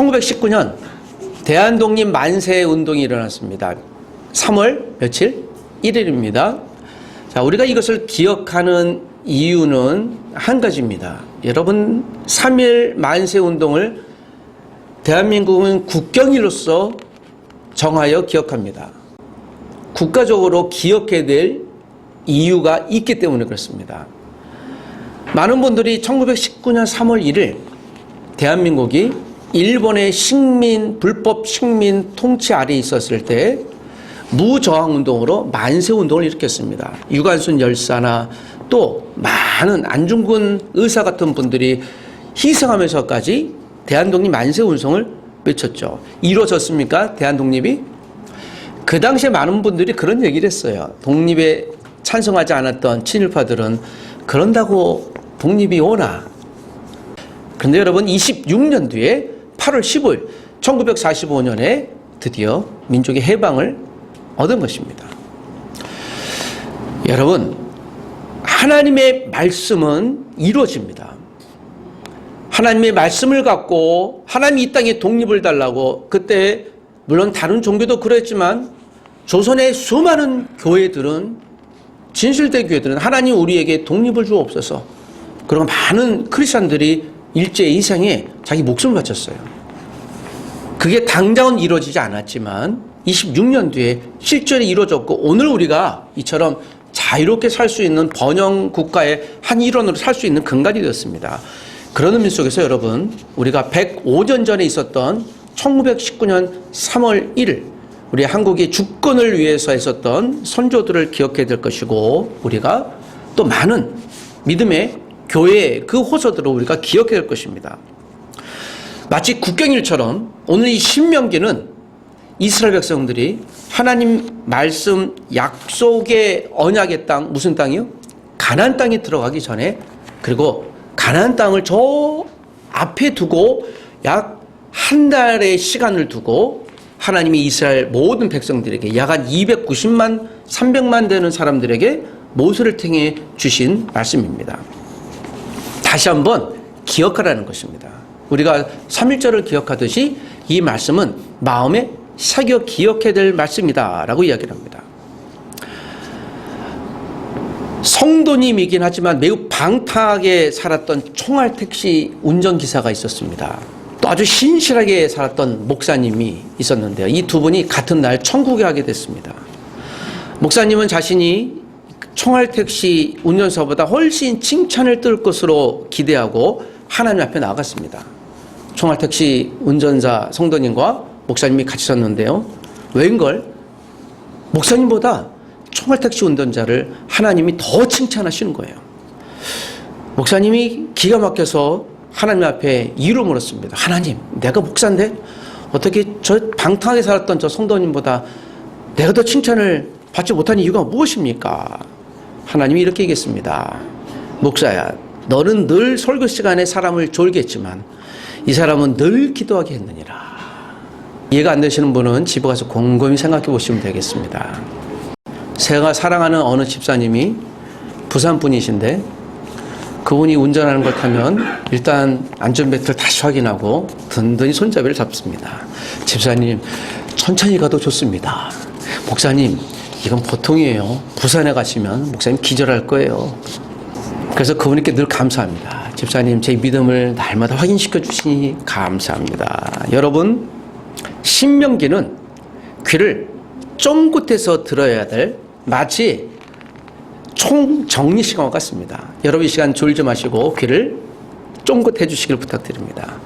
1919년 대한독립 만세 운동이 일어났습니다. 3월 며칠? 1일입니다. 자, 우리가 이것을 기억하는 이유는 한 가지입니다. 여러분, 3.1 만세 운동을 대한민국은 국경일로서 정하여 기억합니다. 국가적으로 기억해야 될 이유가 있기 때문에 그렇습니다. 많은 분들이 1919년 3월 1일 대한민국이 일본의 불법 식민 통치 아래에 있었을 때 무저항운동으로 만세운동을 일으켰습니다. 유관순 열사나 또 많은 안중근 의사 같은 분들이 희생하면서까지 대한독립 만세운동을 외쳤죠. 이루어졌습니까? 대한독립이? 그 당시에 많은 분들이 그런 얘기를 했어요. 독립에 찬성하지 않았던 친일파들은 그런다고 독립이 오나? 그런데 여러분, 26년 뒤에 8월 15일 1945년에 드디어 민족의 해방을 얻은 것입니다. 여러분, 하나님의 말씀은 이루어집니다. 하나님의 말씀을 갖고 하나님이 이 땅에 독립을 달라고, 그때 물론 다른 종교도 그랬지만 조선의 수많은 교회들은, 진실된 교회들은 하나님 우리에게 독립을 주옵소서, 그리고 많은 크리스천들이 일제의 희생에 자기 목숨을 바쳤어요. 그게 당장은 이루어지지 않았지만 26년 뒤에 실제로 이루어졌고, 오늘 우리가 이처럼 자유롭게 살 수 있는 번영 국가의 한 일원으로 살 수 있는 근간이 되었습니다. 그런 의미 속에서 여러분, 우리가 105년 전에 있었던 1919년 3월 1일 우리 한국의 주권을 위해서 했었던 선조들을 기억해야 될 것이고, 우리가 또 많은 믿음의 교회의 그 호소들을 우리가 기억해야 될 것입니다. 마치 국경일처럼 오늘 이 신명기는 이스라엘 백성들이 하나님 말씀 약속의 언약의 땅, 무슨 땅이요? 가나안 땅에 들어가기 전에, 그리고 가나안 땅을 저 앞에 두고 약 한 달의 시간을 두고 하나님이 이스라엘 모든 백성들에게 약 한 290만, 300만 되는 사람들에게 모세를 통해 주신 말씀입니다. 다시 한번 기억하라는 것입니다. 우리가 3.1절을 기억하듯이 이 말씀은 마음에 새겨 기억해야 될 말씀이다 라고 이야기를 합니다. 성도님이긴 하지만 매우 방탕하게 살았던 총알택시 운전기사가 있었습니다. 또 아주 신실하게 살았던 목사님이 있었는데요. 이 두 분이 같은 날 천국에 가게 됐습니다. 목사님은 자신이 총알택시 운전사보다 훨씬 칭찬을 뜰 것으로 기대하고 하나님 앞에 나아갔습니다. 총알택시 운전사 성도님과 목사님이 같이 섰는데요. 웬걸 목사님보다 총알택시 운전자를 하나님이 더 칭찬하시는 거예요. 목사님이 기가 막혀서 하나님 앞에 이유를 물었습니다. 하나님, 내가 목사인데 어떻게 저 방탕하게 살았던 저 성도님보다 내가 더 칭찬을 받지 못하는 이유가 무엇입니까? 하나님이 이렇게 얘기했습니다. 목사야, 너는 늘 설교 시간에 사람을 졸게 했지만 이 사람은 늘 기도하게 했느니라. 이해가 안 되시는 분은 집에 가서 곰곰이 생각해 보시면 되겠습니다. 제가 사랑하는 어느 집사님이 부산 분이신데, 그분이 운전하는 걸 타면 일단 안전벨트를 다시 확인하고 든든히 손잡이를 잡습니다. 집사님, 천천히 가도 좋습니다. 목사님, 이건 보통이에요. 부산에 가시면 목사님 기절할 거예요. 그래서 그분께 늘 감사합니다. 집사님, 제 믿음을 날마다 확인시켜 주시니 감사합니다. 여러분, 신명기는 귀를 쫑긋해서 들어야 될 마치 총정리 시간과 같습니다. 여러분, 이 시간 졸지 마시고 귀를 쫑긋해 주시길 부탁드립니다.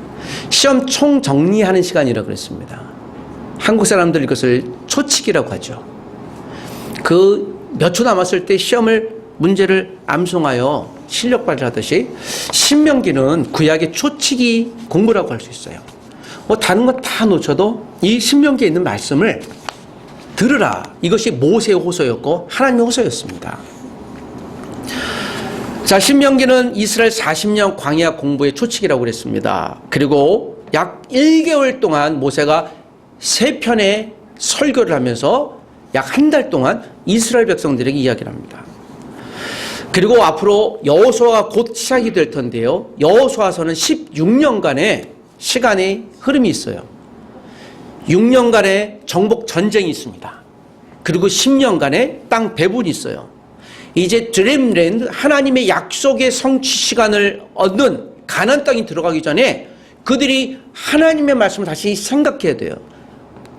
시험 총정리하는 시간이라고 그랬습니다. 한국 사람들 이것을 초치기라고 하죠. 그 몇 초 남았을 때 문제를 암송하여 실력 발휘하듯이 신명기는 구약의 초치기 공부라고 할 수 있어요. 다른 거 다 놓쳐도 이 신명기에 있는 말씀을 들으라. 이것이 모세의 호소였고 하나님의 호소였습니다. 자, 신명기는 이스라엘 40년 광야 공부의 초치기라고 그랬습니다. 그리고 약 1개월 동안 모세가 3편의 설교를 하면서 약 한 달 동안 이스라엘 백성들에게 이야기를 합니다. 그리고 앞으로 여호수아가 곧 시작이 될 텐데요. 여호수아서는 16년간의 시간의 흐름이 있어요. 6년간의 정복 전쟁이 있습니다. 그리고 10년간의 땅 배분이 있어요. 이제 드림랜드, 하나님의 약속의 성취 시간을 얻는 가나안 땅이 들어가기 전에 그들이 하나님의 말씀을 다시 생각해야 돼요.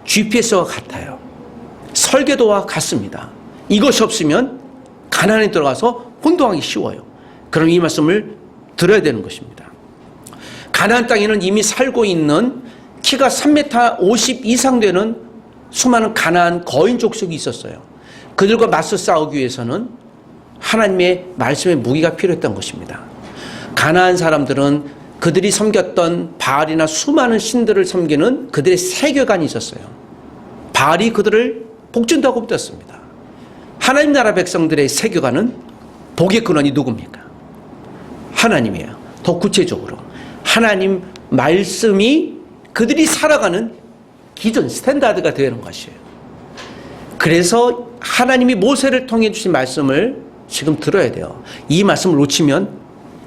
GPS와 같아요. 설계도와 같습니다. 이것이 없으면 가나안에 들어가서 혼동하기 쉬워요. 그럼 이 말씀을 들어야 되는 것입니다. 가나안 땅에는 이미 살고 있는 키가 3m 50 이상 되는 수많은 가나안 거인 족속이 있었어요. 그들과 맞서 싸우기 위해서는 하나님의 말씀의 무기가 필요했던 것입니다. 가나안 사람들은 그들이 섬겼던 바알이나 수많은 신들을 섬기는 그들의 세계관이 있었어요. 바알이 그들을 복준다고 믿었습니다. 하나님 나라 백성들의 세계관은 복의 근원이 누굽니까? 하나님이에요. 더 구체적으로 하나님 말씀이 그들이 살아가는 기준, 스탠다드가 되는 것이에요. 그래서 하나님이 모세를 통해 주신 말씀을 지금 들어야 돼요. 이 말씀을 놓치면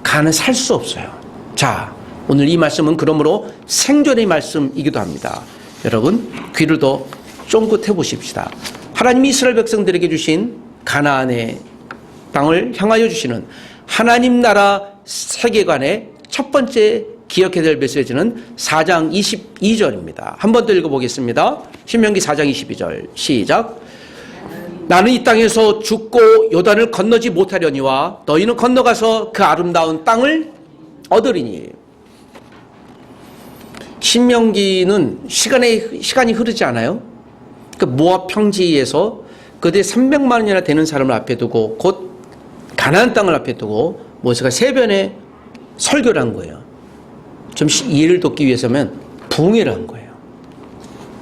가나안에 살 수 없어요. 자, 오늘 이 말씀은 그러므로 생존의 말씀이기도 합니다. 여러분 귀를 더 쫑긋해 보십시다. 하나님이 이스라엘 백성들에게 주신 가나안의 땅을 향하여 주시는 하나님 나라 세계관의 첫 번째 기억해야 될 메시지는 4장 22절입니다. 한 번 더 읽어보겠습니다. 신명기 4장 22절 시작. 나는 이 땅에서 죽고 요단을 건너지 못하려니와 너희는 건너가서 그 아름다운 땅을 얻으리니. 신명기는 시간이 흐르지 않아요. 그 모압 평지에서 그들 300만 원이나 되는 사람을 앞에 두고 곧 가나안 땅을 앞에 두고 모세가 세 번의 설교를 한 거예요. 좀 이해를 돕기 위해서면 부흥회를 한 거예요.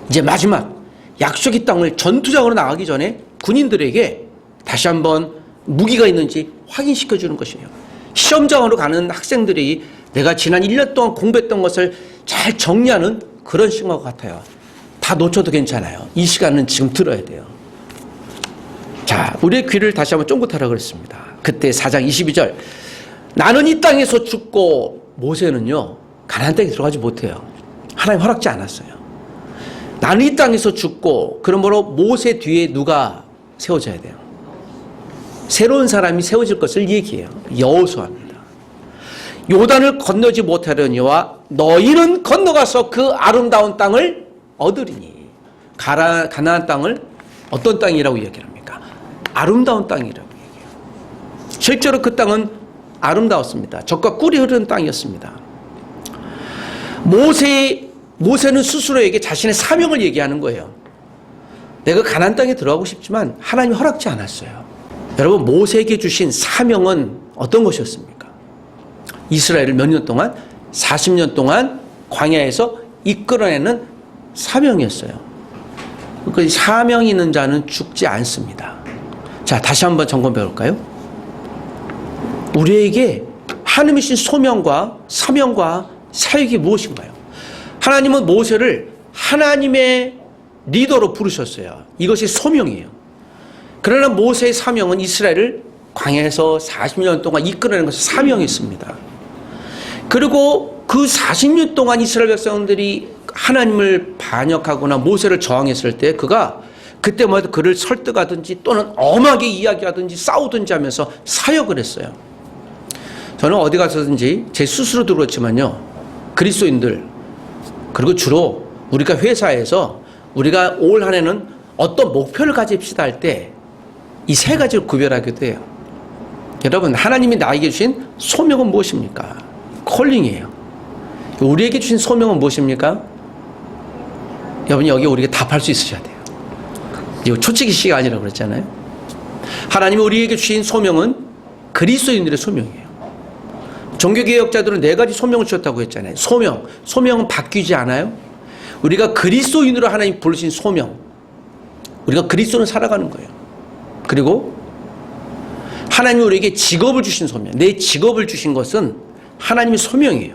이제 마지막 약속의 땅을 전투장으로 나가기 전에 군인들에게 다시 한번 무기가 있는지 확인시켜 주는 것이에요. 시험장으로 가는 학생들이 내가 지난 1년 동안 공부했던 것을 잘 정리하는 그런 시간과 같아요. 다 놓쳐도 괜찮아요. 이 시간은 지금 들어야 돼요. 자, 우리의 귀를 다시 한번 쫑긋하라 그랬습니다. 그때 4장 22절. 나는 이 땅에서 죽고, 모세는요 가나안 땅에 들어가지 못해요. 하나님 허락지 않았어요. 나는 이 땅에서 죽고, 그러므로 모세 뒤에 누가 세워져야 돼요? 새로운 사람이 세워질 것을 얘기해요. 여호수아입니다. 요단을 건너지 못하려니와 너희는 건너가서 그 아름다운 땅을 얻으리니. 가나안 땅을 어떤 땅이라고 얘기합니까? 아름다운 땅이라고 얘기해요. 실제로 그 땅은 아름다웠습니다. 젖과 꿀이 흐르는 땅이었습니다. 모세는 스스로에게 자신의 사명을 얘기하는 거예요. 내가 가나안 땅에 들어가고 싶지만 하나님이 허락지 않았어요. 여러분, 모세에게 주신 사명은 어떤 것이었습니까? 이스라엘을 몇 년 동안? 40년 동안 광야에서 이끌어내는 사명이었어요. 그 사명 있는 자는 죽지 않습니다. 자, 다시 한번 점검해 볼까요? 우리에게 하나님이 주신 소명과 사명과 사역이 무엇인가요? 하나님은 모세를 하나님의 리더로 부르셨어요. 이것이 소명이에요. 그러나 모세의 사명은 이스라엘을 광야에서 40년 동안 이끌어낸 것이 사명이었습니다. 그리고 그 40년 동안 이스라엘 백성들이 하나님을 반역하거나 모세를 저항했을 때 그가 그때마다 그를 설득하든지 또는 엄하게 이야기하든지 싸우든지 하면서 사역을 했어요. 저는 어디 가서든지 제 스스로도 그렇지만요, 그리스도인들, 그리고 주로 우리가 회사에서 우리가 올 한 해는 어떤 목표를 가집시다 할 때 이 세 가지를 구별하기도 해요. 여러분, 하나님이 나에게 주신 소명은 무엇입니까? 콜링이에요. 우리에게 주신 소명은 무엇입니까? 여러분, 여기 우리가 답할 수 있으셔야 돼요. 이거 초치기 시가 아니라고 그랬잖아요. 하나님이 우리에게 주신 소명은 그리스도인들의 소명이에요. 종교개혁자들은 네 가지 소명을 주셨다고 했잖아요. 소명은 바뀌지 않아요. 우리가 그리스도인으로 하나님 부르신 소명, 우리가 그리스도는 살아가는 거예요. 그리고 하나님이 우리에게 직업을 주신 소명, 내 직업을 주신 것은 하나님의 소명이에요.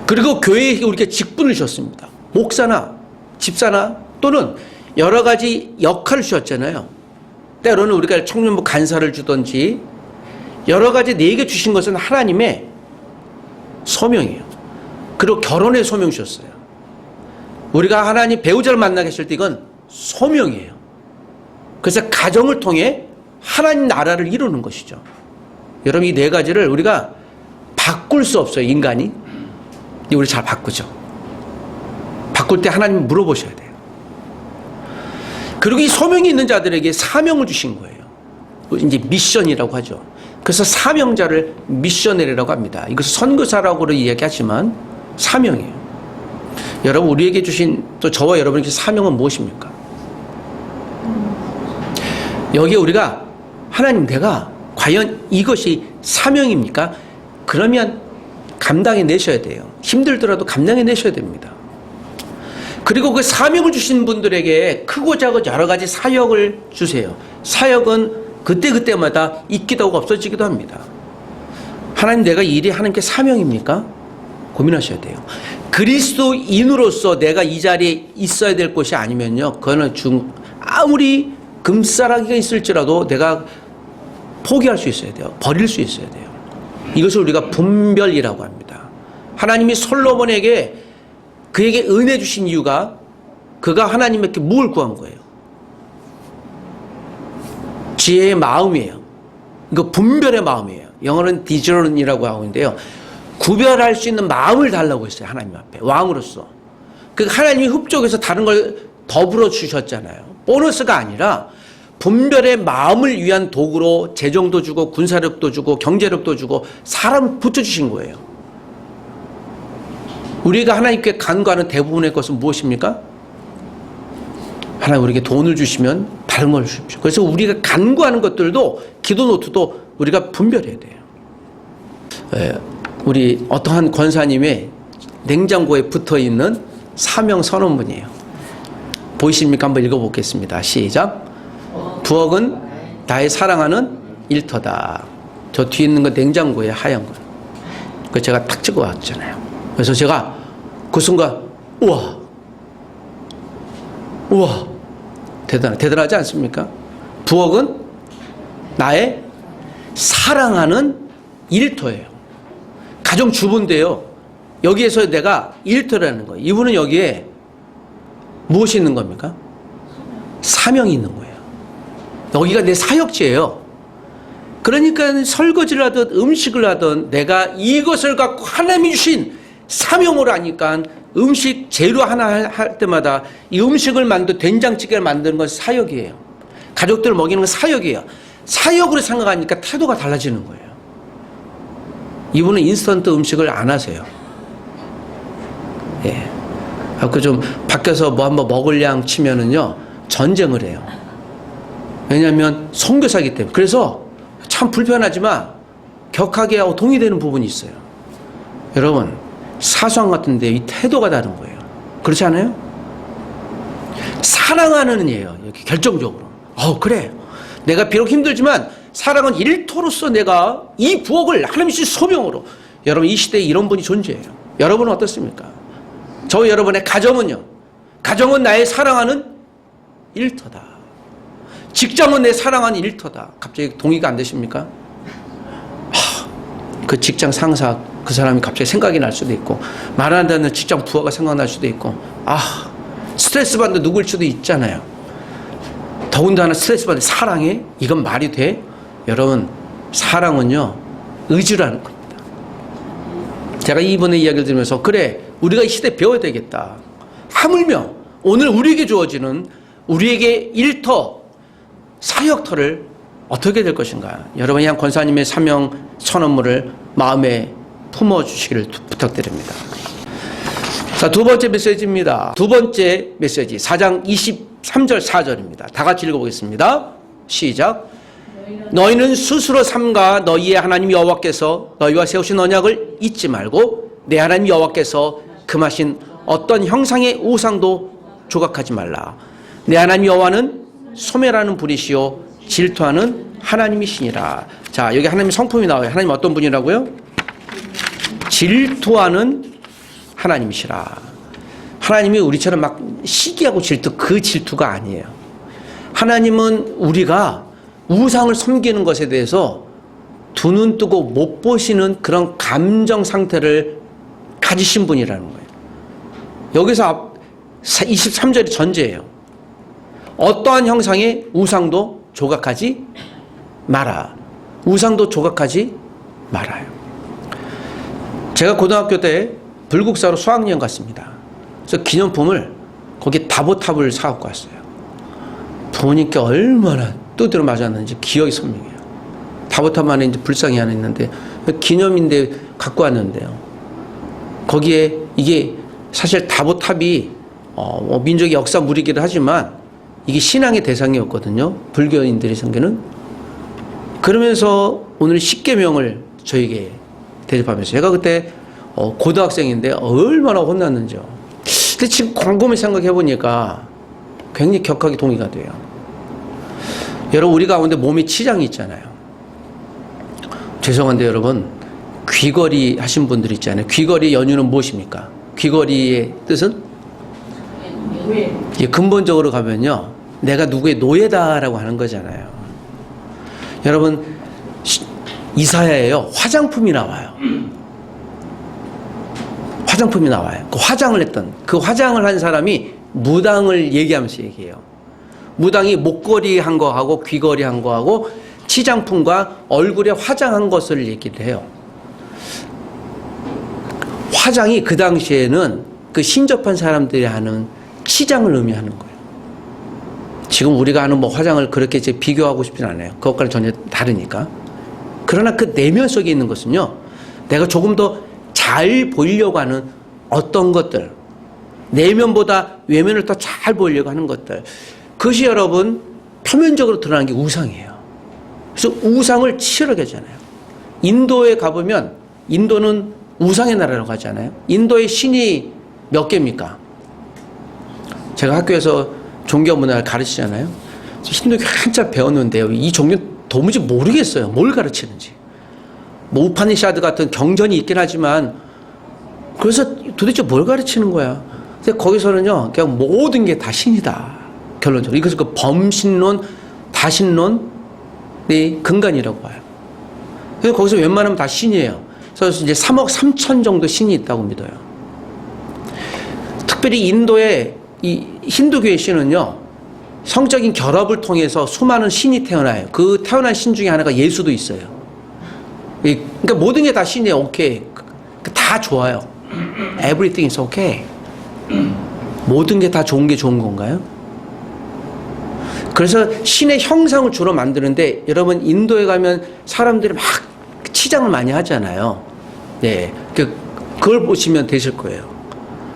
그리고 교회에 우리가 직분을 주셨습니다. 목사나 집사나 또는 여러 가지 역할을 주셨잖아요. 때로는 우리가 청년부 간사를 주든지 여러 가지 내게 주신 것은 하나님의 소명이에요. 그리고 결혼의 소명 주셨어요. 우리가 하나님 배우자를 만나게 하실 때 이건 소명이에요. 그래서 가정을 통해 하나님 나라를 이루는 것이죠. 여러분, 이 네 가지를 우리가 바꿀 수 없어요, 인간이. 우리 잘 바꾸죠. 바꿀 때 하나님 물어보셔야 돼요. 그리고 이 소명이 있는 자들에게 사명을 주신 거예요. 이제 미션이라고 하죠. 그래서 사명자를 미셔너리라고 합니다. 이것을 선교사라고 이야기하지만 사명이에요. 여러분, 우리에게 주신, 또 저와 여러분에게 사명은 무엇입니까? 여기에 우리가 하나님, 내가 과연 이것이 사명입니까? 그러면 감당해 내셔야 돼요. 힘들더라도 감당해 내셔야 됩니다. 그리고 그 사명을 주신 분들에게 크고 작은 여러 가지 사역을 주세요. 사역은 그때그때마다 있기도 하고 없어지기도 합니다. 하나님, 내가 이 일이 하나님께 사명입니까? 고민하셔야 돼요. 그리스도인으로서 내가 이 자리에 있어야 될 곳이 아니면요, 그거는 아무리 금싸라기가 있을지라도 내가 포기할 수 있어야 돼요. 버릴 수 있어야 돼요. 이것을 우리가 분별이라고 합니다. 하나님이 솔로몬에게 그에게 은혜 주신 이유가 그가 하나님께 뭘 구한 거예요? 지혜의 마음이에요. 이거 분별의 마음이에요. 영어는 디저런이라고 하고 있는데요. 구별할 수 있는 마음을 달라고 했어요. 하나님 앞에 왕으로서. 그 하나님이 흡족해서 다른 걸 더불어 주셨잖아요. 보너스가 아니라 분별의 마음을 위한 도구로 재정도 주고 군사력도 주고 경제력도 주고 사람을 붙여주신 거예요. 우리가 하나님께 간구하는 대부분의 것은 무엇입니까? 하나님, 우리에게 돈을 주시면 다른 걸 주십시오. 그래서 우리가 간구하는 것들도, 기도 노트도 우리가 분별해야 돼요. 우리 어떠한 권사님의 냉장고에 붙어있는 사명 선언문이에요. 보이십니까? 한번 읽어보겠습니다. 시작. 부엌은 나의 사랑하는 일터다. 저 뒤에 있는 거 냉장고에 하얀 거. 그거 제가 탁 찍어 왔잖아요. 그래서 제가 그 순간, 우와, 대단하지 않습니까? 부엌은 나의 사랑하는 일터예요. 가정주부인데요. 여기에서 내가 일터라는 거예요. 이분은 여기에 무엇이 있는 겁니까? 사명이 있는 거예요. 여기가 내 사역지예요. 그러니까 설거지를 하든 음식을 하든 내가 이것을 갖고 하나님이 주신 사명으로 하니까 음식 재료 하나 할 때마다 이 음식을 된장찌개를 만드는 건 사역이에요. 가족들을 먹이는 건 사역이에요. 사역으로 생각하니까 태도가 달라지는 거예요. 이분은 인스턴트 음식을 안 하세요. 예. 그 좀 밖에서 뭐 한번 먹을 양 치면은요, 전쟁을 해요. 왜냐하면 선교사이기 때문에. 그래서 참 불편하지만 격하게 하고 동의되는 부분이 있어요. 여러분, 사소한 같은데 이 태도가 다른 거예요. 그렇지 않아요? 사랑하는 이에요. 여기 결정적으로. 그래. 내가 비록 힘들지만 사랑은 일터로서 내가 이 부엌을 하나님이 주신 소명으로. 여러분, 이 시대에 이런 분이 존재해요. 여러분은 어떻습니까? 저 여러분의 가정은요. 가정은 나의 사랑하는 일터다. 직장은 내 사랑하는 일터다. 갑자기 동의가 안 되십니까? 그 직장 상사, 그 사람이 갑자기 생각이 날 수도 있고, 말한다는 직장 부하가 생각날 수도 있고, 스트레스 받는 누구일 수도 있잖아요. 더군다나 스트레스 받는 사랑해? 이건 말이 돼? 여러분, 사랑은요, 의지라는 겁니다. 제가 이번에 이야기를 들으면서, 그래, 우리가 이 시대에 배워야 되겠다. 하물며 오늘 우리에게 주어지는 우리에게 일터, 사역터를 어떻게 될 것인가. 여러분이 한 권사님의 사명 선언문을 마음에 품어주시기를 부탁드립니다. 자, 두 번째 메시지입니다. 두 번째 메시지 4장 23절 4절입니다. 다 같이 읽어보겠습니다. 시작. 너희는 스스로 삼가 너희의 하나님 여호와께서 너희와 세우신 언약을 잊지 말고 내 하나님 여호와께서 금하신 어떤 형상의 우상도 조각하지 말라. 내 하나님 여호와는 소멸하는 분이시요 질투하는 하나님이시니라. 자, 여기 하나님의 성품이 나와요. 하나님 어떤 분이라고요? 질투하는 하나님이시라. 하나님이 우리처럼 막 시기하고 질투, 그 질투가 아니에요. 하나님은 우리가 우상을 섬기는 것에 대해서 두 눈 뜨고 못 보시는 그런 감정 상태를 가지신 분이라는 거예요. 여기서 23절이 전제예요. 어떠한 형상의 우상도 조각하지 마라. 우상도 조각하지 말아요. 제가 고등학교 때 불국사로 수학여행 갔습니다. 그래서 기념품을 거기 다보탑을 사갖고 왔어요. 부모님께 얼마나 두드려 맞았는지 기억이 선명해요. 다보탑 안에 이제 불상이 하나 있는데 기념인데 갖고 왔는데요. 거기에 이게 사실 다보탑이 민족의 역사 물이기도 하지만 이게 신앙의 대상이었거든요. 불교인들의 생계는. 그러면서 오늘 십계명을 저에게 대접하면서 제가 그때 고등학생인데 얼마나 혼났는지요. 근데 지금 곰곰이 생각해 보니까 굉장히 격하게 동의가 돼요. 여러분 우리 가운데 몸에 치장이 있잖아요. 죄송한데 여러분 귀걸이 하신 분들 있잖아요. 귀걸이 연유는 무엇입니까? 귀걸이의 뜻은? 근본적으로 가면요. 내가 누구의 노예다라고 하는 거잖아요. 여러분 이사야에요. 화장품이 나와요. 화장품이 나와요. 그 화장을 했던 그 화장을 한 사람이 무당을 얘기하면서 얘기해요. 무당이 목걸이 한 거하고 귀걸이 한 거하고 치장품과 얼굴에 화장한 것을 얘기를 해요. 화장이 그 당시에는 그 신접한 사람들이 하는 치장을 의미하는 거예요. 지금 우리가 하는 뭐 화장을 그렇게 이제 비교하고 싶진 않아요. 그것과는 전혀 다르니까. 그러나 그 내면 속에 있는 것은요, 내가 조금 더 잘 보이려고 하는 어떤 것들, 내면보다 외면을 더 잘 보이려고 하는 것들, 그것이 여러분 표면적으로 드러나는 게 우상이에요. 그래서 우상을 치열하게 하잖아요. 인도에 가보면 인도는 우상의 나라라고 하잖아요. 인도의 신이 몇 개입니까? 제가 학교에서 종교 문화를 가르치잖아요. 힌두교 한참 배웠는데요. 이 종교는 도무지 모르겠어요. 뭘 가르치는지. 뭐 우파니샤드 같은 경전이 있긴 하지만 그래서 도대체 뭘 가르치는 거야. 근데 거기서는요. 그냥 모든 게 다 신이다. 결론적으로. 이것을 그 범신론, 다신론의 근간이라고 봐요. 그래서 거기서 웬만하면 다 신이에요. 그래서 이제 3억 3천 정도 신이 있다고 믿어요. 특별히 인도의 이 힌두교의 신은요. 성적인 결합을 통해서 수많은 신이 태어나요. 그 태어난 신 중에 하나가 예수도 있어요. 그러니까 모든 게 다 신이에요. 오케이. 다 좋아요. Everything is okay. 모든 게 다 좋은 게 좋은 건가요? 그래서 신의 형상을 주로 만드는데 여러분 인도에 가면 사람들이 막 치장을 많이 하잖아요. 네, 그걸 보시면 되실 거예요.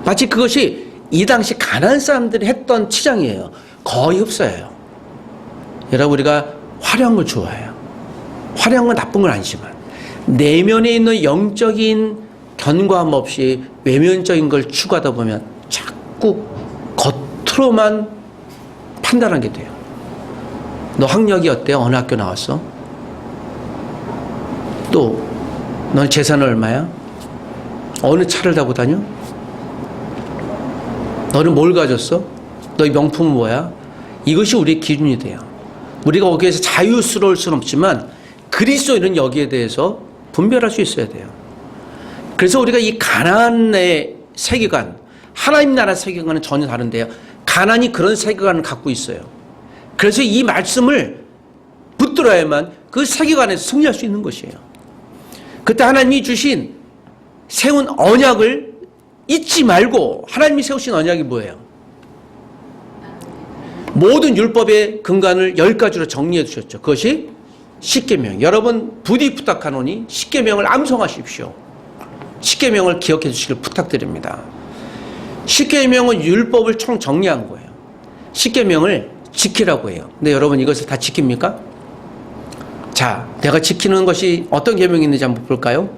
마치 그것이 이 당시 가난한 사람들이 했던 치장이에요. 거의 없어요. 여러분 우리가 화려한 걸 좋아해요. 화려한 건 나쁜 건 아니지만 내면에 있는 영적인 견고함 없이 외면적인 걸 추구하다 보면 자꾸 겉으로만 판단하게 돼요. 너 학력이 어때요? 어느 학교 나왔어? 또 너 재산은 얼마야? 어느 차를 타고 다녀? 너는 뭘 가졌어? 너의 명품은 뭐야? 이것이 우리의 기준이 돼요. 우리가 거기에서 자유스러울 수는 없지만 그리스도인은 여기에 대해서 분별할 수 있어야 돼요. 그래서 우리가 이 가나안의 세계관, 하나님 나라 세계관은 전혀 다른데요. 가나안이 그런 세계관을 갖고 있어요. 그래서 이 말씀을 붙들어야만 그 세계관에서 승리할 수 있는 것이에요. 그때 하나님이 주신 세운 언약을 잊지 말고 하나님이 세우신 언약이 뭐예요? 모든 율법의 근간을 10가지로 정리해 주셨죠. 그것이 십계명. 여러분 부디 부탁하노니 십계명을 암송하십시오. 십계명을 기억해 주시길 부탁드립니다. 십계명은 율법을 총 정리한 거예요. 십계명을 지키라고 해요. 근데 여러분 이것을 다 지킵니까? 자, 내가 지키는 것이 어떤 계명이 있는지 한번 볼까요?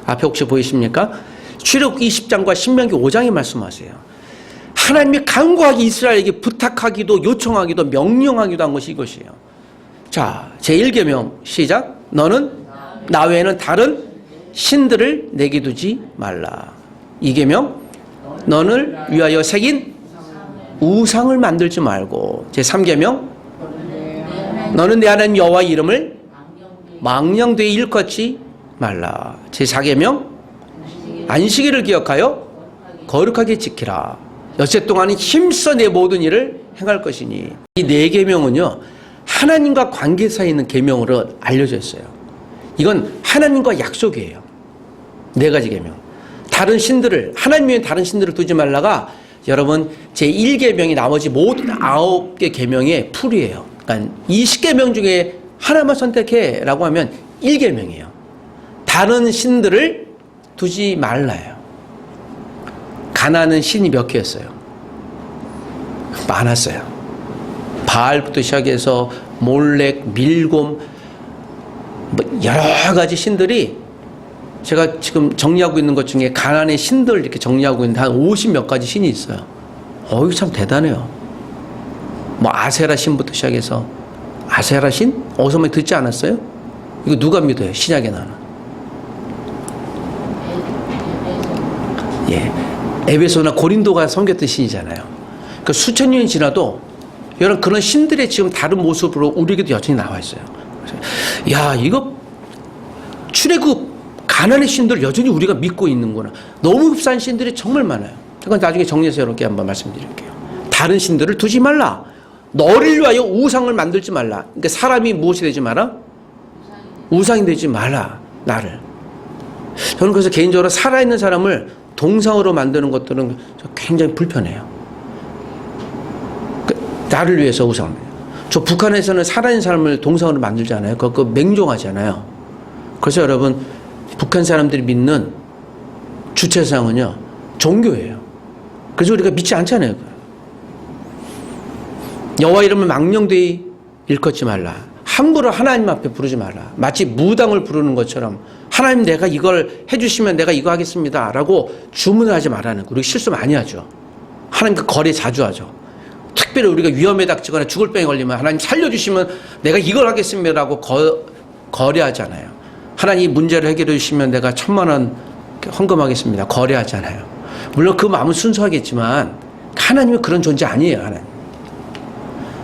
앞에 혹시 보이십니까? 출애굽 20장과 신명기 5장에 말씀하세요. 하나님이 간곡하게 이스라엘에게 부탁하기도 요청하기도 명령하기도 한 것이 이것이에요. 자, 제1계명 시작. 너는 나 외에는 다른 신들을 내게 두지 말라. 2계명 너를 위하여 새긴 우상을 만들지 말고. 제3계명 너는 내 하나님 여호와의 이름을 망령되이 일컫지 말라. 제4계명 안식일을 기억하여 거룩하게 지키라. 엿새 동안은 힘써 내 모든 일을 행할 것이니. 이 네 계명은요, 하나님과 관계사에 있는 계명으로 알려져 있어요. 이건 하나님과 약속이에요. 네 가지 계명. 다른 신들을, 하나님 외에 다른 신들을 두지 말라가 여러분 제1계명이 나머지 모든 9개 계명의 풀이에요. 그러니까 20계명 중에 하나만 선택해 라고 하면 1계명이에요. 다른 신들을 두지 말라요. 가나안은 신이 몇 개였어요? 많았어요. 바알부터 시작해서 몰렉, 밀곰, 뭐 여러 가지 신들이, 제가 지금 정리하고 있는 것 중에 가나안의 신들 이렇게 정리하고 있는데 한 50몇 가지 신이 있어요. 이거 참 대단해요. 뭐 아세라 신부터 시작해서, 아세라 신? 어디서 많이 듣지 않았어요? 이거 누가 믿어요? 신약에 나는. 예. 에베소나 고린도가 섬겼던 신이잖아요. 그러니까 수천 년이 지나도 여러분 그런 신들의 지금 다른 모습으로 우리에게도 여전히 나와 있어요. 야, 이거 출애굽 가나안의 신들 여전히 우리가 믿고 있는구나. 너무 흡사한 신들이 정말 많아요. 그건 나중에 정리해서 여러분께 한번 말씀드릴게요. 다른 신들을 두지 말라. 너를 위하여 우상을 만들지 말라. 그러니까 사람이 무엇이 되지 마라? 우상이 되지 말라. 나를. 저는 그래서 개인적으로 살아있는 사람을 동상으로 만드는 것들은 굉장히 불편해요. 나를 위해서 우상. 저 북한에서는 살아있는 사람을 동상으로 만들잖아요. 그거 맹종하잖아요. 그래서 여러분, 북한 사람들이 믿는 주체상은요, 종교예요. 그래서 우리가 믿지 않잖아요. 여호와 이름을 망령되이 일컫지 말라. 함부로 하나님 앞에 부르지 말라. 마치 무당을 부르는 것처럼 하나님 내가 이걸 해주시면 내가 이거 하겠습니다 라고 주문을 하지 말라는 거. 우리 실수 많이 하죠. 하나님과 거래 자주 하죠. 특별히 우리가 위험에 닥치거나 죽을 병에 걸리면 하나님 살려주시면 내가 이걸 하겠습니다 라고 거래하잖아요. 하나님 문제를 해결해 주시면 내가 1000만 원 헌금하겠습니다. 거래하잖아요. 물론 그 마음은 순수하겠지만 하나님은 그런 존재 아니에요. 하나님.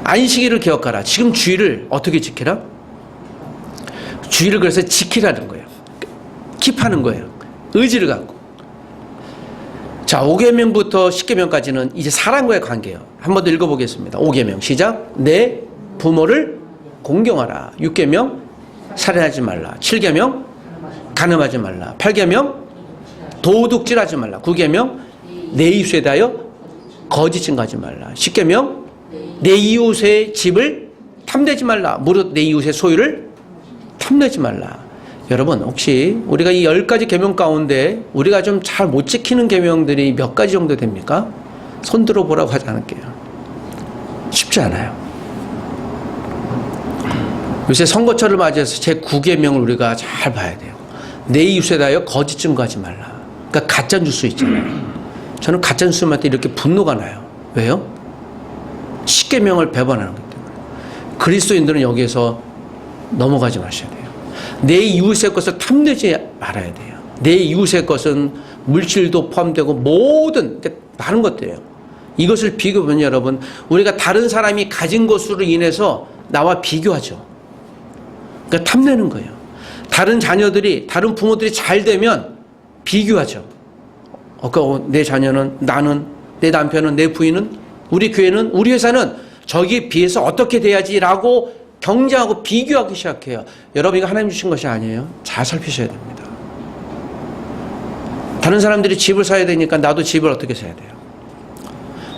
안식일을 기억하라. 지금 주일을 어떻게 지키라? 주일을 그래서 지키라는 거예요. 킵하는 거예요. 의지를 갖고. 자, 5계명부터 10계명까지는 이제 사람과의 관계예요. 한 번 더 읽어보겠습니다. 5계명 시작. 내 부모를 공경하라. 6계명 살인하지 말라. 7계명 간음하지 말라. 8계명 도둑질하지 말라. 9계명 내 이웃에 대하여 거짓 증거하지 말라. 10계명 내 이웃의 집을 탐내지 말라. 무릇 내 이웃의 소유를 탐내지 말라. 여러분, 혹시 우리가 이 10가지 계명 가운데 우리가 좀 잘 못 지키는 계명들이 몇 가지 정도 됩니까? 손 들어보라고 하지 않을게요. 쉽지 않아요. 요새 선거철을 맞이해서 제 9계명을 우리가 잘 봐야 돼요. 내 이웃에 대하여 거짓 증거하지 말라. 그러니까 가짜 뉴스 있잖아요. 저는 가짜 뉴스한테 이렇게 분노가 나요. 왜요? 10계명을 배반하는 거기 때문에. 그리스도인들은 여기에서 넘어가지 마셔야 돼요. 내 이웃의 것을 탐내지 말아야 돼요. 내 이웃의 것은 물질도 포함되고 모든 많은 것들이에요. 이것을 비교하면 여러분, 우리가 다른 사람이 가진 것으로 인해서 나와 비교하죠. 그러니까 탐내는 거예요. 다른 자녀들이, 다른 부모들이 잘 되면 비교하죠. 내 자녀는, 나는, 내 남편은, 내 부인은, 우리 교회는, 우리 회사는 저기에 비해서 어떻게 돼야지라고 경쟁하고 비교하기 시작해요. 여러분, 이거 하나님 주신 것이 아니에요. 잘 살피셔야 됩니다. 다른 사람들이 집을 사야 되니까 나도 집을 어떻게 사야 돼요?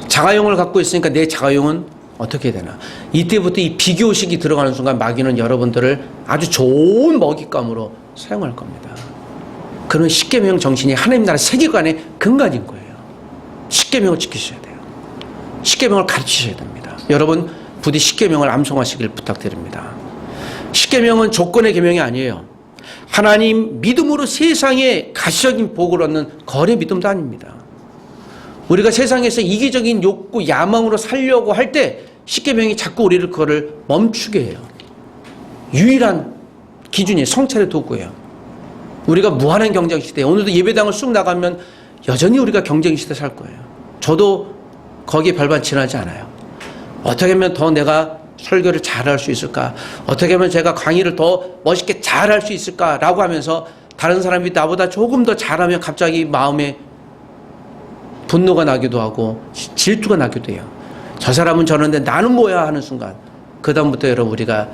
자가용을 갖고 있으니까 내 자가용은 어떻게 되나? 이때부터 이 비교식이 들어가는 순간 마귀는 여러분들을 아주 좋은 먹잇감으로 사용할 겁니다. 그런 십계명 정신이 하나님 나라 세계관의 근간인 거예요. 십계명을 지키셔야 돼요. 십계명을 가르치셔야 됩니다. 여러분, 부디 십계명을 암송하시길 부탁드립니다. 십계명은 조건의 계명이 아니에요. 하나님 믿음으로 세상에 가시적인 복을 얻는 거래 믿음도 아닙니다. 우리가 세상에서 이기적인 욕구, 야망으로 살려고 할 때 십계명이 자꾸 우리를 그거를 멈추게 해요. 유일한 기준이 성찰의 도구예요. 우리가 무한한 경쟁 시대에 오늘도 예배당을 쑥 나가면 여전히 우리가 경쟁 시대에 살 거예요. 저도 거기에 별반 지나지 않아요. 어떻게 하면 더 내가 설교를 잘할 수 있을까? 어떻게 하면 제가 강의를 더 멋있게 잘할 수 있을까라고 하면서 다른 사람이 나보다 조금 더 잘하면 갑자기 마음에 분노가 나기도 하고 질투가 나기도 해요. 저 사람은 저런데 나는 뭐야 하는 순간 그다음부터 여러분 우리가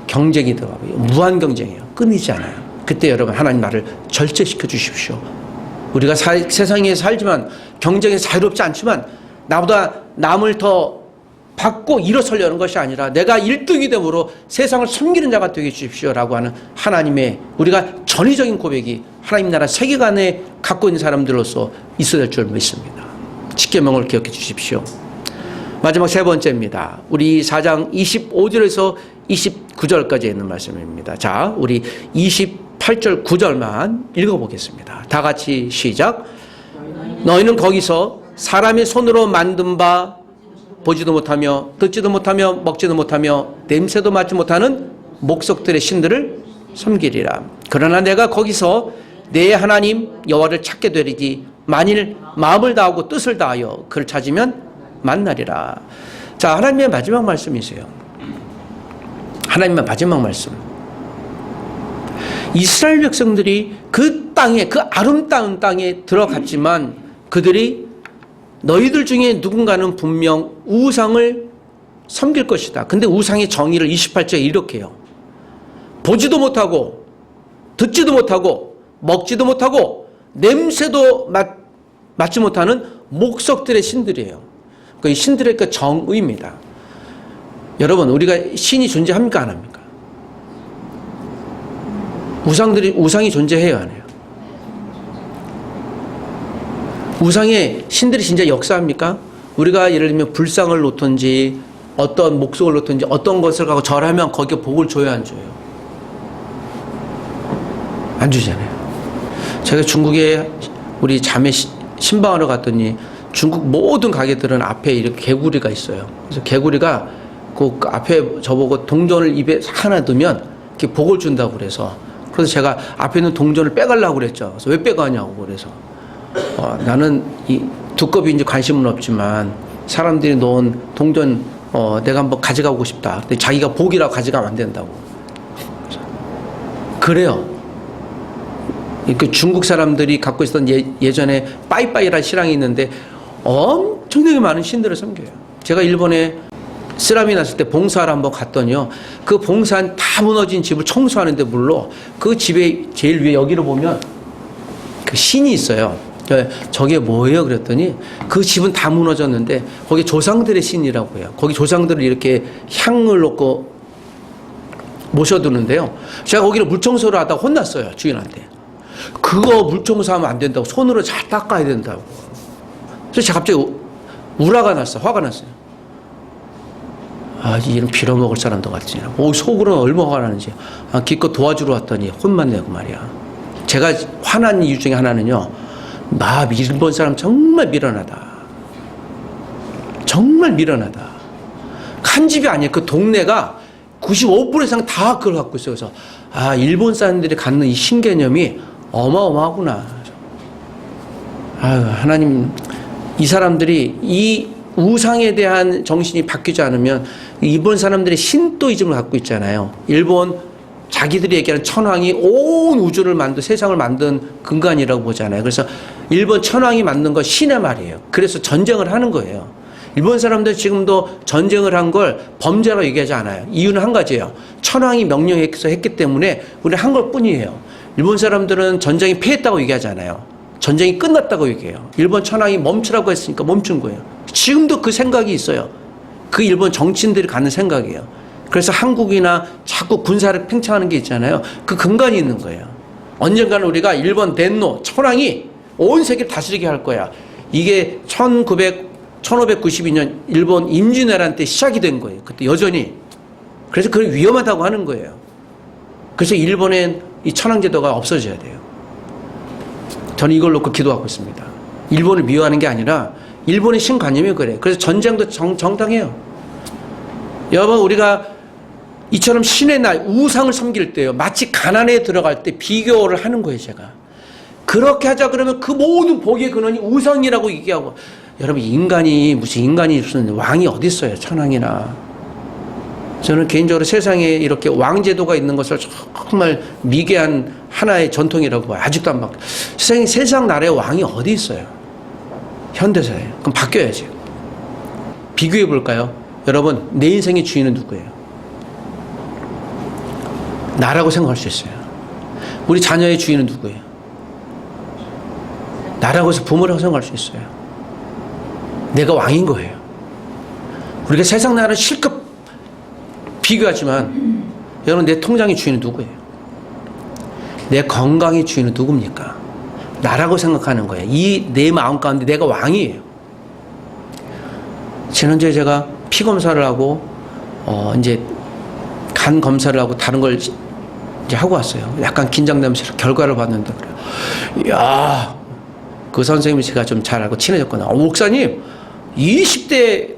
경쟁이 들어가고요. 무한 경쟁이에요. 끊이지 않아요. 그때 여러분 하나님 나를 절제시켜 주십시오. 우리가 세상에 살지만 경쟁에 자유롭지 않지만 나보다 남을 더 받고 일어서려는 것이 아니라 내가 1등이 되므로 세상을 섬기는 자가 되게 주십시오라고 하는 하나님의 우리가 전의적인 고백이 하나님 나라 세계관에 갖고 있는 사람들로서 있어야 될 줄 믿습니다. 십계명을 기억해 주십시오. 마지막 세 번째입니다. 우리 4장 25절에서 29절까지 있는 말씀입니다. 자, 우리 28절 9절만 읽어보겠습니다. 다 같이 시작. 너희는 거기서 사람의 손으로 만든 바 보지도 못하며 듣지도 못하며 먹지도 못하며 냄새도 맡지 못하는 목석들의 신들을 섬기리라. 그러나 내가 거기서 내 하나님 여호와를 찾게 되리니 만일 마음을 다하고 뜻을 다하여 그를 찾으면 만나리라. 자, 하나님의 마지막 말씀이세요. 하나님의 마지막 말씀. 이스라엘 백성들이 그 땅에, 그 아름다운 땅에 들어갔지만 그들이 너희들 중에 누군가는 분명 우상을 섬길 것이다. 근데 우상의 정의를 28절에 이렇게 해요. 보지도 못하고 듣지도 못하고 먹지도 못하고 냄새도 맡지 못하는 목석들의 신들이에요. 그 신들의 그 정의입니다. 여러분, 우리가 신이 존재합니까? 안 합니까? 우상이 존재해요? 안 해요? 우상의 신들이 진짜 역사합니까? 우리가 예를 들면 불상을 놓든지 어떤 목석을 놓든지 어떤 것을 갖고 절하면 거기에 복을 줘야 안 줘요? 안 주잖아요. 제가 중국에 우리 자매 신방하러 갔더니 중국 모든 가게들은 앞에 이렇게 개구리가 있어요. 그래서 개구리가 그 앞에 저보고 동전을 입에 하나 넣으면 이렇게 복을 준다고 그래서 제가 앞에 있는 동전을 빼가려고 그랬죠. 그래서 왜 빼가냐고 그래서 나는 이 두꺼비인지 관심은 없지만 사람들이 놓은 동전 내가 한번 가져가고 싶다. 근데 자기가 복이라고 가져가면 안 된다고. 그래요. 그 중국 사람들이 갖고 있었던 예전에 빠이빠이라는 신앙이 있는데 엄청나게 많은 신들을 섬겨요. 제가 일본에 쓰나미 났을 때 봉사를 한번 갔더니요. 그 봉사한 다 무너진 집을 청소하는데 물론 그 집에 제일 위에 여기로 보면 그 신이 있어요. 저게 뭐예요? 그랬더니 그 집은 다 무너졌는데 거기 조상들의 신이라고 해요. 거기 조상들을 이렇게 향을 놓고 모셔두는데요. 제가 거기를 물청소를 하다가 혼났어요. 주인한테. 그거 물청소하면 안 된다고. 손으로 잘 닦아야 된다고. 그래서 제가 갑자기 우라가 났어요. 화가 났어요. 아, 이런 빌어먹을 사람도 같지. 속으로는 얼마나 화가 나는지. 기껏 도와주러 왔더니 혼만 내고 말이야. 제가 화난 이유 중에 하나는요. 일본 사람 정말 미련하다. 정말 미련하다. 한 집이 아니에요. 그 동네가 95% 이상 다 그걸 갖고 있어요. 그래서 일본 사람들이 갖는 이 신개념이 어마어마하구나. 하나님, 이 사람들이 이 우상에 대한 정신이 바뀌지 않으면 일본 사람들의 신도이즘을 갖고 있잖아요. 일본 자기들이 얘기하는 천황이 온 우주를 세상을 만든 근간이라고 보잖아요. 그래서 일본 천황이 만든 거 신의 말이에요. 그래서 전쟁을 하는 거예요. 일본 사람들 지금도 전쟁을 한 걸 범죄라고 얘기하지 않아요. 이유는 한 가지예요. 천황이 명령해서 했기 때문에 우리는 한 걸 뿐이에요. 일본 사람들은 전쟁이 패했다고 얘기하잖아요. 전쟁이 끝났다고 얘기해요. 일본 천황이 멈추라고 했으니까 멈춘 거예요. 지금도 그 생각이 있어요. 그 일본 정치인들이 갖는 생각이에요. 그래서 한국이나 자꾸 군사를 팽창하는 게 있잖아요. 그 근간이 있는 거예요. 언젠가는 우리가 일본 덴노 천황이 온 세계를 다스리게 할 거야. 이게 1592년 일본 임진왜란 때 시작이 된 거예요. 그때 여전히. 그래서 그게 위험하다고 하는 거예요. 그래서 일본의 이 천황제도가 없어져야 돼요. 저는 이걸 놓고 기도하고 있습니다. 일본을 미워하는 게 아니라 일본의 신관념이 그래요. 그래서 전쟁도 정당해요. 여러분, 우리가 이처럼 신의 날 우상을 섬길 때요. 마치 가난에 들어갈 때 비교를 하는 거예요. 제가. 그렇게 하자 그러면 그 모든 복의 근원이 우상이라고 얘기하고, 여러분, 무슨 인간이 무슨 왕이 어디 있어요? 천황이나. 저는 개인적으로 세상에 이렇게 왕제도가 있는 것을 정말 미개한 하나의 전통이라고 봐요. 아직도 안 바뀌어요. 세상 나라의 왕이 어디 있어요? 현대사예요. 그럼 바뀌어야지. 비교해 볼까요? 여러분, 내 인생의 주인은 누구예요? 나라고 생각할 수 있어요. 우리 자녀의 주인은 누구예요? 나라고 해서 부모라고 생각할 수 있어요. 내가 왕인 거예요. 우리가 세상 나라를 실컷 비교하지만 여러분, 내 통장의 주인은 누구예요? 내 건강의 주인은 누굽니까? 나라고 생각하는 거예요. 이 내 마음 가운데 내가 왕이에요. 지난주에 제가 피 검사를 하고 이제 간 검사를 하고 다른 걸 이제 하고 왔어요. 약간 긴장되면서 결과를 봤는데 그래요. 이야, 그 선생님이 제가 좀 잘 알고 친해졌구나. 목사님, 20대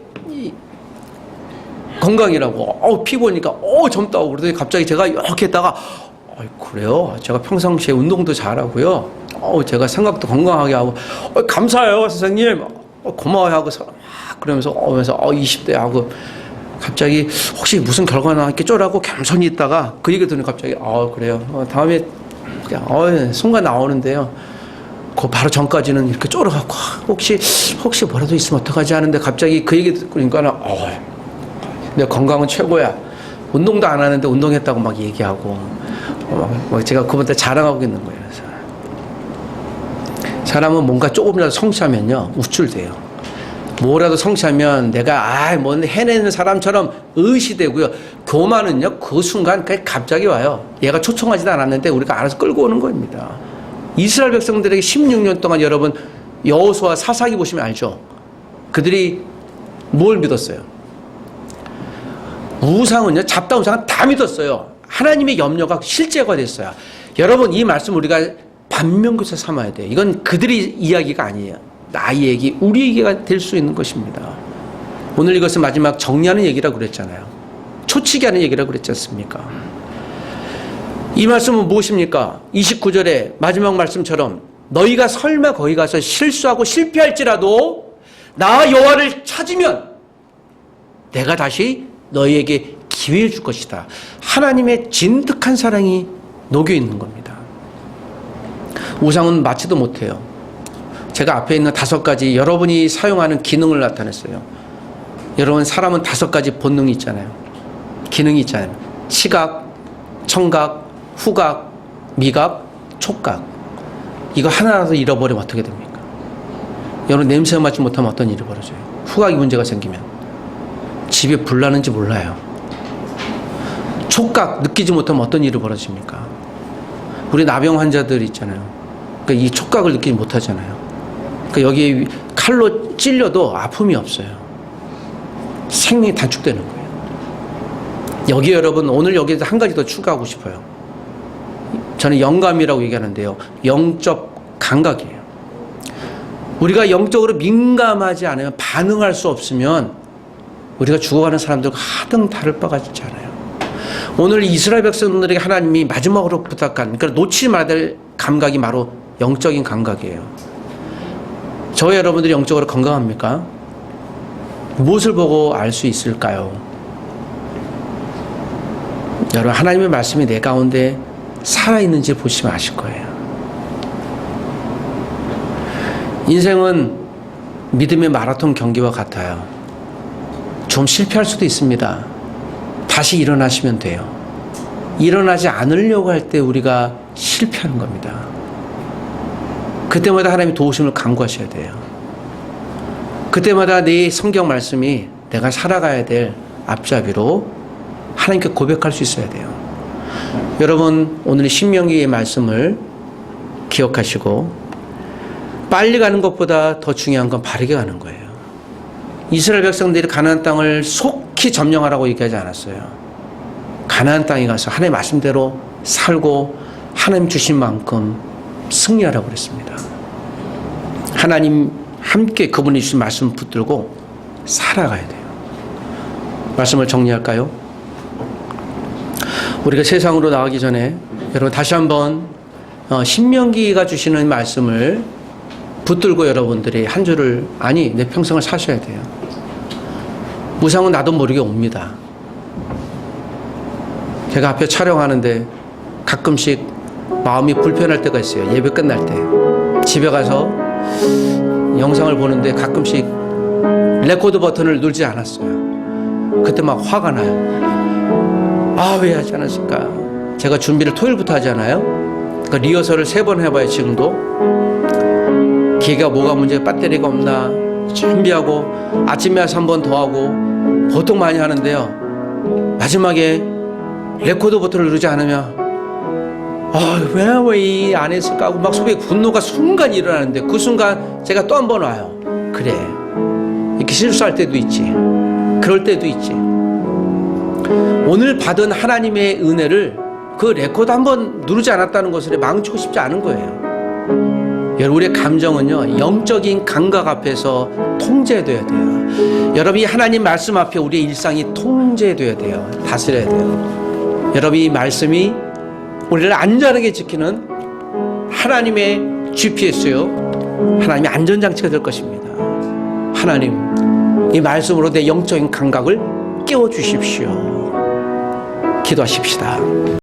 건강이라고. 피 보니까 젊다고 그러더니 갑자기 제가 이렇게 했다가 그래요. 제가 평상시에 운동도 잘하고요. 제가 생각도 건강하게 하고 감사해요, 선생님. 고마워요 하고서 그러면서 20대 하고 갑자기 혹시 무슨 결과 나왔겠 쪼라고 겸손히 있다가 그 얘기 들으니 갑자기 그래요. 다음에 그냥 순간 나오는데요. 그 바로 전까지는 이렇게 쫄아갖고 혹시 뭐라도 있으면 어떡하지 하는데 갑자기 그 얘기 듣고니까는 내 건강은 최고야. 운동도 안 하는데 운동했다고 막 얘기하고 제가 그분한테 자랑하고 있는 거예요. 그래서 사람은 뭔가 조금이라도 성취하면요 우쭐대요. 뭐라도 성취하면 내가 뭐 해내는 사람처럼 의시되고요. 교만은요 그 순간 갑자기 와요. 얘가 초청하지도 않았는데 우리가 알아서 끌고 오는 겁니다. 이스라엘 백성들에게 16년 동안 여러분 여호수아 사사기 보시면 알죠. 그들이 뭘 믿었어요? 우상은요, 잡다운 우상은 다 믿었어요. 하나님의 염려가 실제가 됐어요. 여러분, 이 말씀 우리가 반면교사 삼아야 돼요. 이건 그들의 이야기가 아니에요. 나의 얘기, 우리 얘기가 될 수 있는 것입니다. 오늘 이것은 마지막 정리하는 얘기라고 그랬잖아요. 초치기 하는 얘기라고 그랬지 않습니까? 이 말씀은 무엇입니까? 29절에 마지막 말씀처럼 너희가 설마 거기 가서 실수하고 실패할지라도 나 여호와를 찾으면 내가 다시 너희에게 기회를 줄 것이다. 하나님의 진득한 사랑이 녹여 있는 겁니다. 우상은 맞지도 못해요. 제가 앞에 있는 5가지 여러분이 사용하는 기능을 나타냈어요. 여러분, 사람은 5가지 본능이 있잖아요. 기능이 있잖아요. 시각, 청각, 후각, 미각, 촉각. 이거 하나라도 잃어버리면 어떻게 됩니까? 여러분, 냄새 맡지 못하면 어떤 일이 벌어져요? 후각이 문제가 생기면 집에 불 나는지 몰라요. 촉각 느끼지 못하면 어떤 일이 벌어집니까? 우리 나병 환자들 있잖아요. 그러니까 이 촉각을 느끼지 못하잖아요. 그러니까 여기 칼로 찔려도 아픔이 없어요. 생명이 단축되는 거예요. 여기 여러분, 오늘 여기에서 한 가지 더 추가하고 싶어요. 저는 영감이라고 얘기하는데요. 영적 감각이에요. 우리가 영적으로 민감하지 않으면, 반응할 수 없으면 우리가 죽어가는 사람들과 하등 다를 바가 있지 않아요. 오늘 이스라엘 백성들에게 하나님이 마지막으로 부탁한, 그러니까 놓치지 말아야 될 감각이 바로 영적인 감각이에요. 저와 여러분들이 영적으로 건강합니까? 무엇을 보고 알 수 있을까요? 여러분, 하나님의 말씀이 내 가운데 살아있는지 보시면 아실 거예요. 인생은 믿음의 마라톤 경기와 같아요. 좀 실패할 수도 있습니다. 다시 일어나시면 돼요. 일어나지 않으려고 할 때 우리가 실패하는 겁니다. 그때마다 하나님의 도우심을 간구하셔야 돼요. 그때마다 내 성경 말씀이 내가 살아가야 될 앞잡이로 하나님께 고백할 수 있어야 돼요. 여러분, 오늘 신명기의 말씀을 기억하시고 빨리 가는 것보다 더 중요한 건 바르게 가는 거예요. 이스라엘 백성들이 가나안 땅을 속히 점령하라고 얘기하지 않았어요. 가나안 땅에 가서 하나님의 말씀대로 살고 하나님 주신 만큼 승리하라고 그랬습니다. 하나님 함께 그분이 주신 말씀 붙들고 살아가야 돼요. 말씀을 정리할까요? 우리가 세상으로 나가기 전에 여러분 다시 한번 신명기가 주시는 말씀을 붙들고 여러분들이 한 주를, 내 평생을 사셔야 돼요. 우상은 나도 모르게 옵니다. 제가 앞에 촬영하는데 가끔씩 마음이 불편할 때가 있어요. 예배 끝날 때. 집에 가서 영상을 보는데 가끔씩 레코드 버튼을 누르지 않았어요. 그때 막 화가 나요. 아, 왜 하지 않았을까? 제가 준비를 토요일부터 하잖아요. 그러니까 리허설을 3번 해봐요, 지금도. 기계가 뭐가 문제, 배터리가 없나 준비하고 아침에 와서 1번 더 하고 보통 많이 하는데요. 마지막에 레코드 버튼을 누르지 않으면 왜 안 했을까 하고 막 속에 분노가 순간 일어나는데 그 순간 제가 또 1번 와요. 그래, 이렇게 실수할 때도 있지, 그럴 때도 있지. 오늘 받은 하나님의 은혜를 그 레코드 1번 누르지 않았다는 것을 망치고 싶지 않은 거예요. 여러분, 우리의 감정은요, 영적인 감각 앞에서 통제돼야 돼요. 여러분, 이 하나님 말씀 앞에 우리의 일상이 통제돼야 돼요. 다스려야 돼요. 여러분, 이 말씀이 우리를 안전하게 지키는 하나님의 GPS요, 하나님의 안전장치가 될 것입니다. 하나님, 이 말씀으로 내 영적인 감각을 깨워주십시오. 기도하십시다.